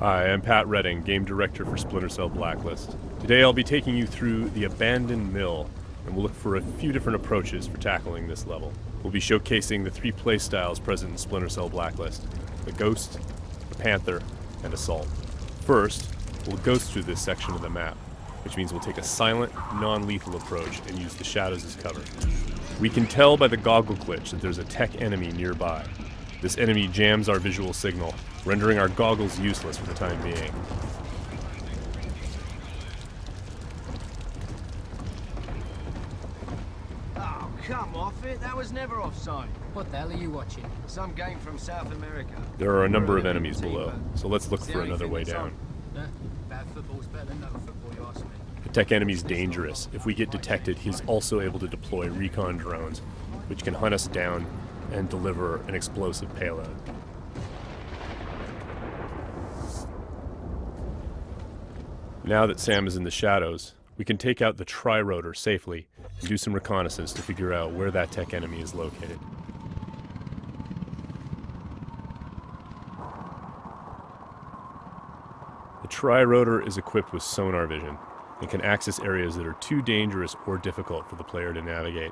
Hi, I'm Pat Redding, Game Director for Splinter Cell Blacklist. Today I'll be taking you through the Abandoned Mill, and we'll look for a few different approaches for tackling this level. We'll be showcasing the three playstyles present in Splinter Cell Blacklist: the Ghost, the Panther, and Assault. First, we'll ghost through this section of the map, which means we'll take a silent, non-lethal approach and use the shadows as cover. We can tell by the goggle glitch that there's a tech enemy nearby. This enemy jams our visual signal, rendering our goggles useless for the time being. Oh, come off it. That was never offside. What the hell are you watching? Some game from South America. There are a number of enemies below, so let's look for another way down. Bad football's better than no football, you ask me. The tech enemy's dangerous. If we get detected, he's also able to deploy recon drones, which can hunt us down and deliver an explosive payload. Now that Sam is in the shadows, we can take out the tri-rotor safely and do some reconnaissance to figure out where that tech enemy is located. The tri-rotor is equipped with sonar vision and can access areas that are too dangerous or difficult for the player to navigate.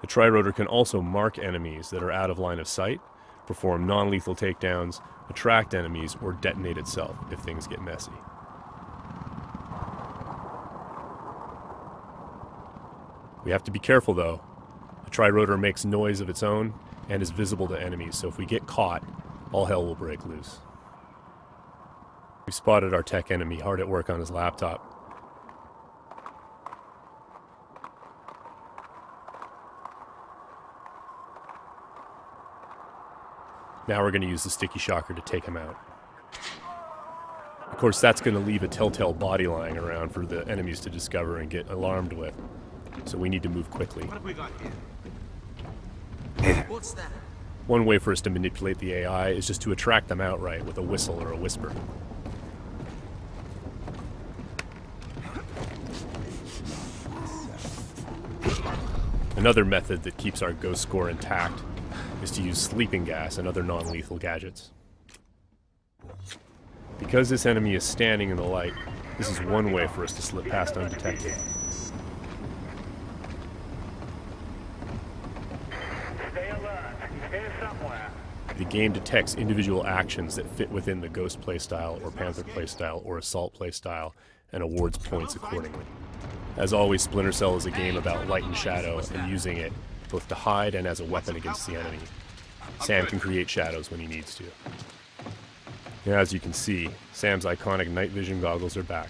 The tri-rotor can also mark enemies that are out of line of sight, perform non-lethal takedowns, attract enemies, or detonate itself if things get messy. We have to be careful though. The tri-rotor makes noise of its own and is visible to enemies, so if we get caught, all hell will break loose. We spotted our tech enemy hard at work on his laptop. Now we're going to use the sticky shocker to take him out. Of course, that's going to leave a telltale body lying around for the enemies to discover and get alarmed with. So we need to move quickly. What have we got here? What's that? One way for us to manipulate the AI is just to attract them outright with a whistle or a whisper. Another method that keeps our ghost score intact is to use sleeping gas and other non-lethal gadgets. Because this enemy is standing in the light, this is one way for us to slip past undetected. Stay alert. He's here somewhere. The game detects individual actions that fit within the Ghost playstyle or Panther playstyle or Assault playstyle and awards points accordingly. As always, Splinter Cell is a game about light and shadow and using it both to hide and as a weapon against the enemy. Sam can create shadows when he needs to. Now, as you can see, Sam's iconic night vision goggles are back.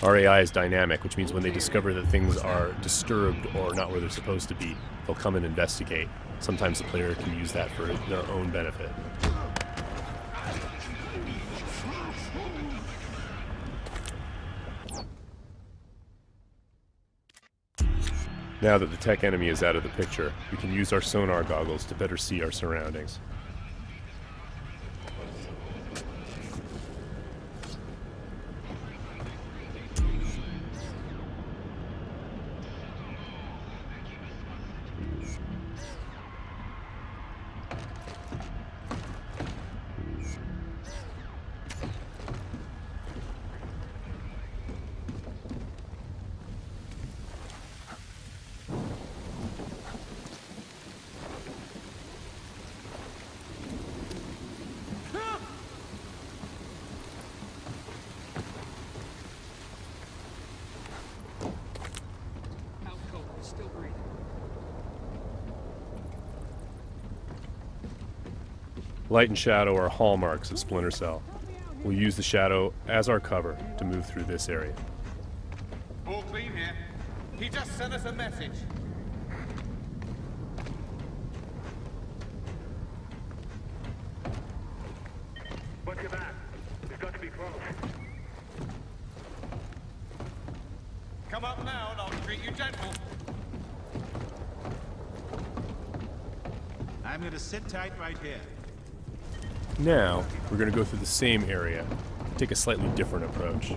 Our AI is dynamic, which means when they discover that things are disturbed or not where they're supposed to be, they'll come and investigate. Sometimes the player can use that for their own benefit. Now that the tech enemy is out of the picture, we can use our sonar goggles to better see our surroundings. Still breathing. Light and shadow are hallmarks of Splinter Cell. We'll use the shadow as our cover to move through this area. All clean here. He just sent us a message. What's your back? We've got to be close. Come up now and I'll treat you gentle. I'm gonna sit tight right here. Now, we're going to go through the same area, take a slightly different approach,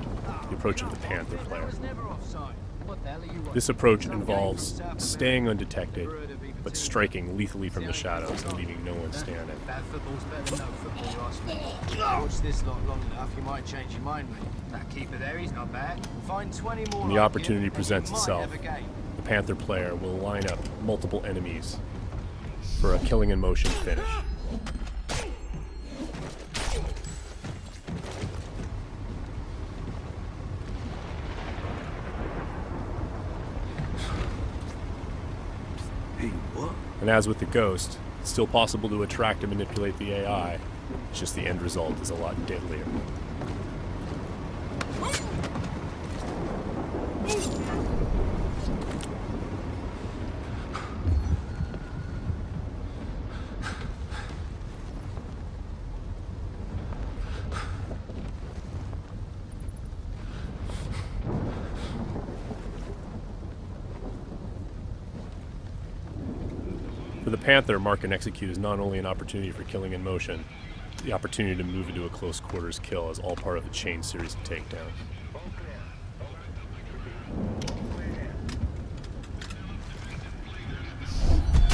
the approach of the Panther player. That was never offside. What the hell are you watching? This approach involves staying undetected, but striking lethally from the shadows and leaving no one standing. Bad football's better than no football, you ask me. Watch this lot long enough, you might change your mind, mate. That keeper there, he's not bad. Find 20 more When the like opportunity him, and presents you might itself, have a game. the Panther player will line up multiple enemies for a killing in motion finish. And as with the Ghost, it's still possible to attract and manipulate the AI. It's just the end result is a lot deadlier. For the Panther, mark and execute is not only an opportunity for killing in motion, the opportunity to move into a close quarters kill is all part of the chain series of takedowns.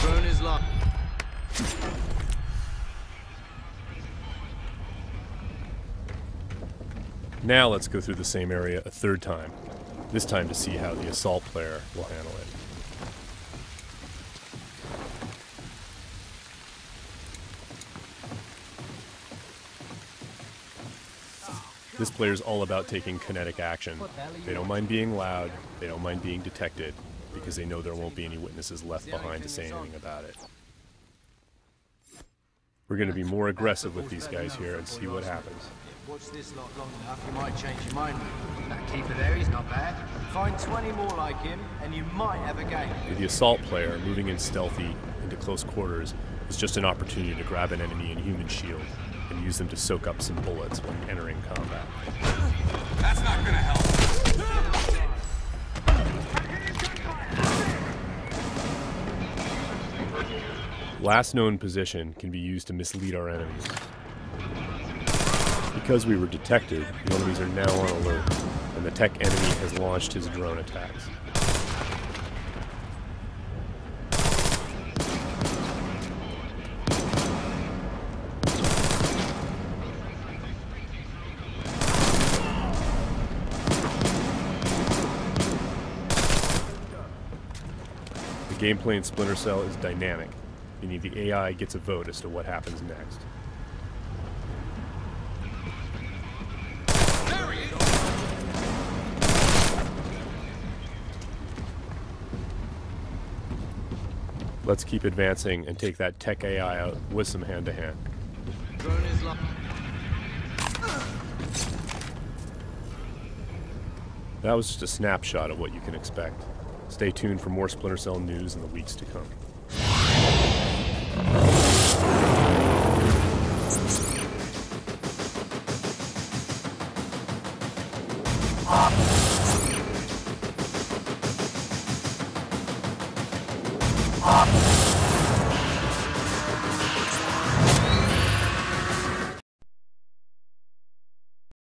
Drone is locked. Now let's go through the same area a third time, this time to see how the assault player will handle it. This player's all about taking kinetic action. They don't mind being loud, they don't mind being detected, because they know there won't be any witnesses left behind to say anything about it. We're going to be more aggressive with these guys here and see what happens. Watch this lot long enough, you might change your mind, mate. That keeper there, he's not bad. Find 20 more like him, and you might have a game. For the assault player, moving in stealthy into close quarters is just an opportunity to grab an enemy in human shield and use them to soak up some bullets when entering combat. That's not gonna help. Last known position can be used to mislead our enemies. Because we were detected, the enemies are now on alert, and the tech enemy has launched his drone attacks. The gameplay in Splinter Cell is dynamic, meaning the AI gets a vote as to what happens next. Let's keep advancing and take that tech AI out with some hand-to-hand. Drone is locked. That was just a snapshot of what you can expect. Stay tuned for more Splinter Cell news in the weeks to come. Ah!